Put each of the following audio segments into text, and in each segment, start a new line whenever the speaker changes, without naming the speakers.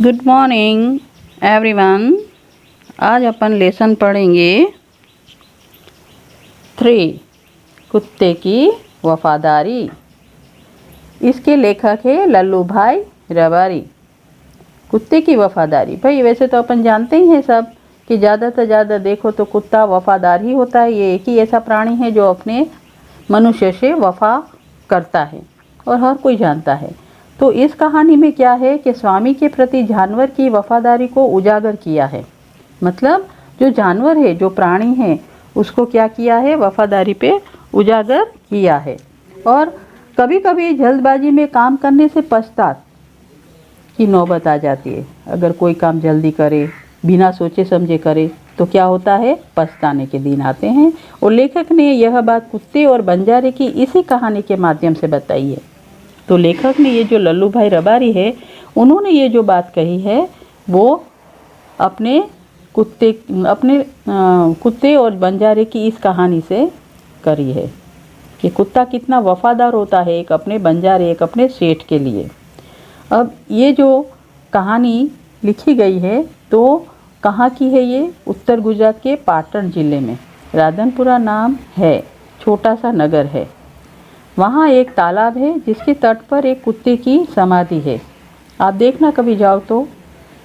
Good morning everyone. आज अपन lesson पढ़ेंगे 3 कुत्ते की वफादारी। इसके लेखक है लल्लू भाई रबारी। कुत्ते की वफादारी, भाई वैसे तो अपन जानते ही हैं सब कि ज़्यादा से ज़्यादा देखो तो कुत्ता वफादार ही होता है। ये एक ही ऐसा प्राणी है जो अपने मनुष्य से वफा करता है और हर कोई जानता है। तो इस कहानी में क्या है कि स्वामी के प्रति जानवर की वफादारी को उजागर किया है। मतलब जो जानवर है, जो प्राणी है, उसको क्या किया है, वफादारी पे उजागर किया है। और कभी कभी जल्दबाजी में काम करने से पछतात की नौबत आ जाती है। अगर कोई काम जल्दी करे, बिना सोचे समझे करे तो क्या होता है, पछताने के दिन आते हैं। और लेखक ने यह बात कुत्ते और बंजारे की इसी कहानी के माध्यम से बताई है। तो लेखक ने, ये जो लल्लू भाई रबारी है, उन्होंने ये जो बात कही है वो अपने कुत्ते और बंजारे की इस कहानी से करी है कि कुत्ता कितना वफादार होता है एक अपने बंजारे, एक अपने सेठ के लिए। अब ये जो कहानी लिखी गई है तो कहाँ की है ये? उत्तर गुजरात के पाटण जिले में राधनपुरा नाम है, छोटा सा नगर है। वहाँ एक तालाब है जिसके तट पर एक कुत्ते की समाधि है। आप देखना कभी जाओ तो,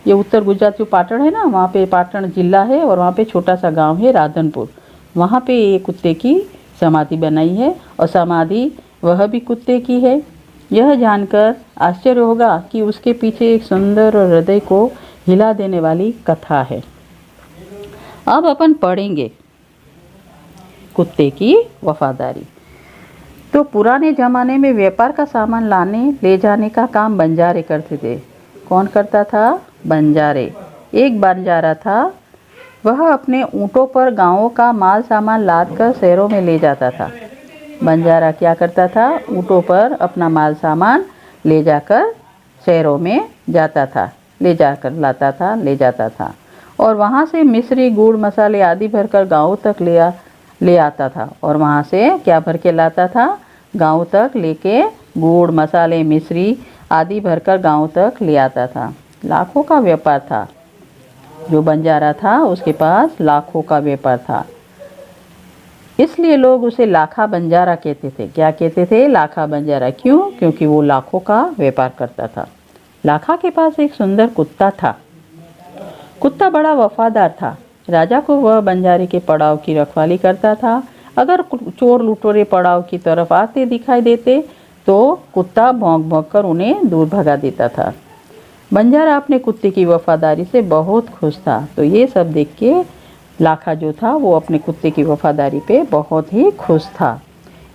ये उत्तर गुजरात जो पाटण है ना, वहाँ पे पाटण जिला है और वहाँ पे छोटा सा गांव है राधनपुर। वहाँ पे एक कुत्ते की समाधि बनाई है और समाधि वह भी कुत्ते की है। यह जानकर आश्चर्य होगा कि उसके पीछे एक सुंदर और हृदय को हिला देने वाली कथा है। अब अपन पढ़ेंगे कुत्ते की वफादारी। तो पुराने ज़माने में व्यापार का सामान लाने ले जाने का काम बंजारे करते थे। कौन करता था? बंजारे। एक बंजारा था, वह अपने ऊँटों पर गांवों का माल सामान लाद कर शहरों में ले जाता था। बंजारा क्या करता था? ऊँटों पर अपना माल सामान ले जाकर शहरों में जाता था, ले जाकर लाता था, ले जाता था और वहाँ से मिश्री, गुड़, मसाले आदि भरकर गाँव तक ले आता था। और वहाँ से क्या भर के लाता था? गांव तक लेके गुड़, मसाले, मिश्री आदि भरकर गांव तक ले आता था। लाखों का व्यापार था। जो बंजारा था उसके पास लाखों का व्यापार था, इसलिए लोग उसे लाखा बंजारा कहते थे। क्या कहते थे? लाखा बंजारा। क्यों? क्योंकि वो लाखों का व्यापार करता था। लाखा के पास एक सुंदर कुत्ता था। कुत्ता बड़ा वफादार था। राजा को वह बंजारे के पड़ाव की रखवाली करता था। अगर चोर लुटेरे पड़ाव की तरफ आते दिखाई देते तो कुत्ता भौंक भौंक कर उन्हें दूर भगा देता था। बंजारा अपने कुत्ते की वफादारी से बहुत खुश था। तो ये सब देख के लाखा जो था वो अपने कुत्ते की वफादारी पे बहुत ही खुश था।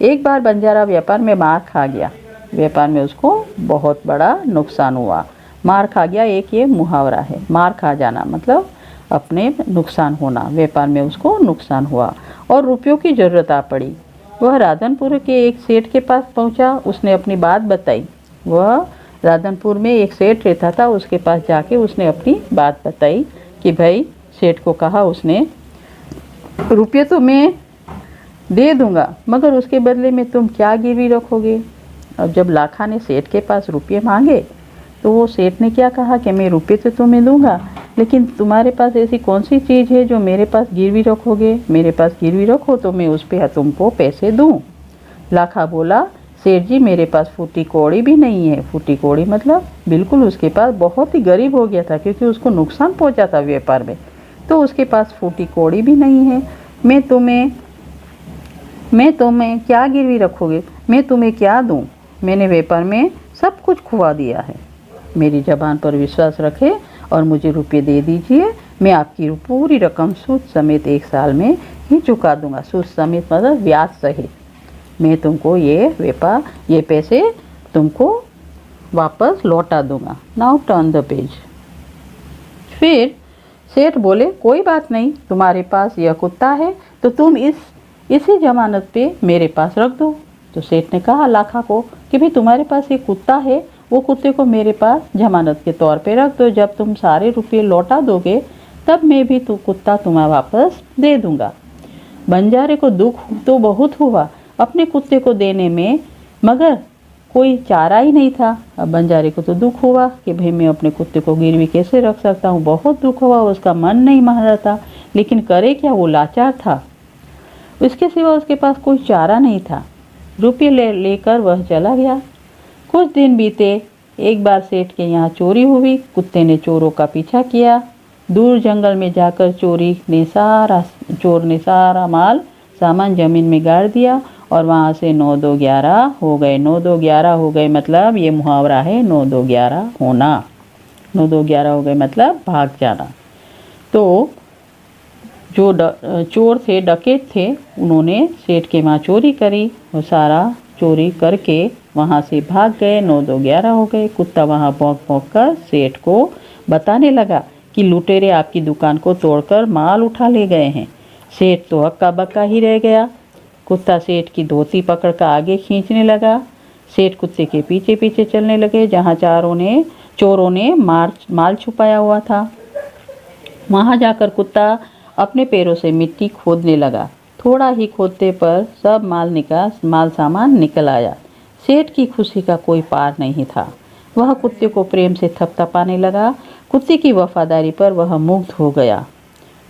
एक बार बंजारा व्यापार में मार खा गया। व्यापार में उसको बहुत बड़ा नुकसान हुआ। मार खा गया, एक ये मुहावरा है, मार खा जाना मतलब अपने नुकसान होना। व्यापार में उसको नुकसान हुआ और रुपयों की ज़रूरत आ पड़ी। वह राधनपुर के एक सेठ के पास पहुंचा। उसने अपनी बात बताई। वह राधनपुर में एक सेठ रहता था, उसके पास जाके उसने अपनी बात बताई कि भाई, सेठ को कहा उसने, रुपये तो मैं दे दूंगा मगर उसके बदले में तुम क्या गिरवी रखोगे? अब जब लाखा ने सेठ के पास रुपये मांगे तो वो सेठ ने क्या कहा कि मैं रुपये तो तुम्हें दूंगा, लेकिन तुम्हारे पास ऐसी कौन सी चीज़ है जो मेरे पास गिरवी रखोगे? मेरे पास गिरवी रखो तो मैं उस पर तुमको पैसे दूं। लाखा बोला, सेठ जी मेरे पास फूटी कौड़ी भी नहीं है। फूटी कौड़ी मतलब बिल्कुल उसके पास बहुत ही गरीब हो गया था क्योंकि उसको नुकसान पहुंचा था व्यापार में, तो उसके पास फूटी कौड़ी भी नहीं है। मैं तुम्हें क्या गिरवी रखोगे? मैं तुम्हें क्या दूं? मैंने व्यापार में सब कुछ खुआ दिया है। मेरी ज़बान पर विश्वास रखें और मुझे रुपये दे दीजिए। मैं आपकी पूरी रकम सूद समेत 1 साल में ही चुका दूंगा। सूद समेत मतलब ब्याज सहित। मैं तुमको ये पैसे तुमको वापस लौटा दूंगा। Now turn the page. फिर सेठ बोले, कोई बात नहीं, तुम्हारे पास यह कुत्ता है तो तुम इसी जमानत पे मेरे पास रख दो। तो सेठ ने कहा लाखा को कि भाई, तुम्हारे पास एक कुत्ता है, वो कुत्ते को मेरे पास जमानत के तौर पे रख दो। जब तुम सारे रुपये लौटा दोगे तब मैं भी कुत्ता तुम्हें वापस दे दूंगा। बंजारे को दुख तो बहुत हुआ अपने कुत्ते को देने में, मगर कोई चारा ही नहीं था। अब बंजारे को तो दुख हुआ कि भाई मैं अपने कुत्ते को गिरवी कैसे रख सकता हूँ, बहुत दुख हुआ, उसका मन नहीं मान रहा था, लेकिन करे क्या, वो लाचार था। इसके सिवा उसके पास कोई चारा नहीं था। रुपये लेकर वह चला गया। कुछ दिन बीते। एक बार सेठ के यहाँ चोरी हुई। कुत्ते ने चोरों का पीछा किया। दूर जंगल में जाकर चोर ने सारा माल सामान जमीन में गाड़ दिया और वहाँ से 9 2 11 हो गए। 9 2 11 हो गए मतलब ये मुहावरा है, 9 2 11 होना। 9 2 11 हो गए मतलब भाग जाना। तो जो चोर थे, डकैत थे, उन्होंने सेठ के वहाँ चोरी करी और सारा चोरी करके वहाँ से भाग गए। 9 2 11 हो गए। कुत्ता वहाँ भौंक भौंक कर सेठ को बताने लगा कि लुटेरे आपकी दुकान को तोड़कर माल उठा ले गए हैं। सेठ तो हक्का बक्का ही रह गया। कुत्ता सेठ की धोती पकड़कर आगे खींचने लगा। सेठ कुत्ते के पीछे पीछे चलने लगे जहाँ चोरों ने माल छुपाया हुआ था। वहाँ जाकर कुत्ता अपने पैरों से मिट्टी खोदने लगा। थोड़ा ही खोदते पर सब माल सामान निकल आया। सेठ की खुशी का कोई पार नहीं था। वह कुत्ते को प्रेम से थपथपाने लगा। कुत्ते की वफादारी पर वह मुग्ध हो गया।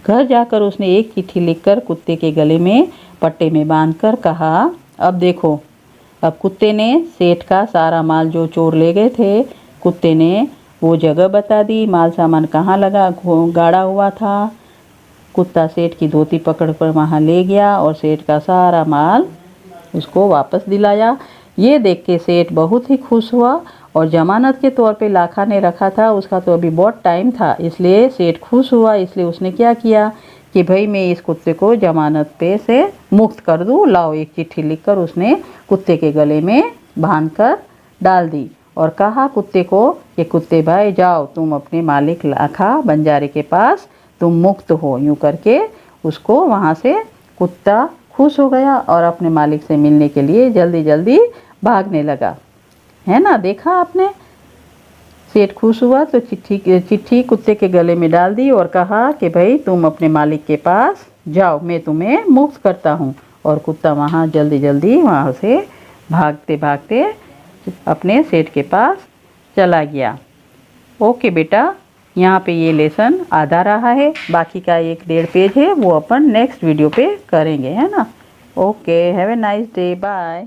घर जाकर उसने एक चिट्ठी लिखकर कुत्ते के गले में पट्टे में बांधकर कहा, अब देखो। अब कुत्ते ने सेठ का सारा माल जो चोर ले गए थे, कुत्ते ने वो जगह बता दी, माल सामान कहाँ गाड़ा हुआ था। कुत्ता सेठ की धोती पकड़कर वहाँ ले गया और सेठ का सारा माल उसको वापस दिलाया। ये देख के सेठ बहुत ही खुश हुआ और जमानत के तौर पे लाखा ने रखा था, उसका तो अभी बहुत टाइम था, इसलिए सेठ खुश हुआ। इसलिए उसने क्या किया कि भाई मैं इस कुत्ते को जमानत पे से मुक्त कर दूँ, लाओ। एक चिट्ठी लिखकर उसने कुत्ते के गले में बांध कर डाल दी और कहा कुत्ते को कि कुत्ते भाई जाओ, तुम अपने मालिक लाखा बंजारे के पास तुम मुक्त हो। यूँ करके उसको वहाँ से कुत्ता खुश हो गया और अपने मालिक से मिलने के लिए जल्दी जल्दी भागने लगा। है ना, देखा आपने। सेठ खुश हुआ तो चिट्ठी कुत्ते के गले में डाल दी और कहा कि भाई तुम अपने मालिक के पास जाओ, मैं तुम्हें मुक्त करता हूँ। और कुत्ता वहाँ जल्दी जल्दी वहाँ से भागते भागते अपने सेठ के पास चला गया। ओके बेटा, यहाँ पे ये लेसन आधा रहा है, बाकी का 1 1.5 पेज है, वो अपन नेक्स्ट वीडियो पे करेंगे, है ना। Okay, have a nice day, bye.